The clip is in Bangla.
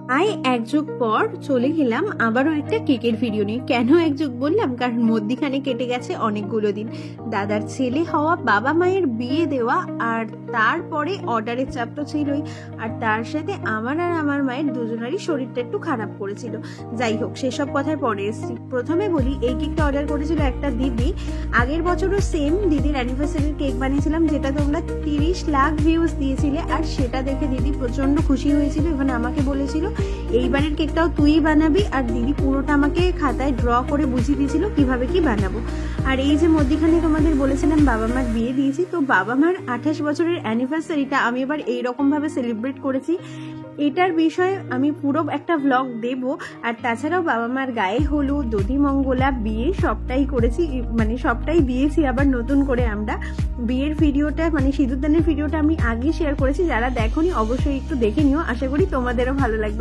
এক যুগ পর চলে গেলাম আবারও একটা কেকের ভিডিও নিয়ে। কেন এক যুগ বললাম? কারণ মধ্যিখানে কেটে গেছে অনেকগুলো দিন। দাদার ছেলে হওয়া, বাবা মায়ের বিয়ে দেওয়া, আর তারপরে অর্ডারের চাপ তো ছিলই, আর তার সাথে আমার আর আমার মায়ের দুজনারই শরীরটা একটু খারাপ করেছিল। যাই হোক, সেসব কথায় পরে এসেছি। প্রথমে বলি, এই কেকটা অর্ডার করেছিল একটা দিদি। আগের বছরও সেম দিদির অ্যানিভার্সারির কেক বানিয়েছিলাম, যেটা তোমরা 30 লাখ ভিউজ দিয়েছিলে, আর সেটা দেখে দিদি প্রচন্ড খুশি হয়েছিল এবং আমাকে বলেছিল এইবারের কেকটাও তুই বানাবি। আর দিদি পুরোটা আমাকে খাতায় ড্র করে বুঝিয়ে দিয়েছিল কিভাবে কি বানাবো। আর এই যে মধ্যখানে তোমাদের বলেছিলাম বাবা মার বিয়ে দিয়েছি, তো বাবা মার 28 বছরের অ্যানিভার্সারিটা আমি এবার এইরকম ভাবে সেলিব্রেট করেছি। এটার বিষয়ে আমি পুরো একটা ভ্লগ দেব। আর তাছাড়াও বাবা মার গায়ে হলুদ, দধি মঙ্গলা, বিয়ে সবটাই করেছি, মানে সবটাই দিয়েছি। আবার নতুন করে আমরা বিয়ের ভিডিওটা, মানে সিঁদুরদানের ভিডিওটা আমি আগে শেয়ার করেছি। যারা দেখোনি অবশ্যই একটু দেখে নিও, আশা করি তোমাদেরও ভালো লাগবে।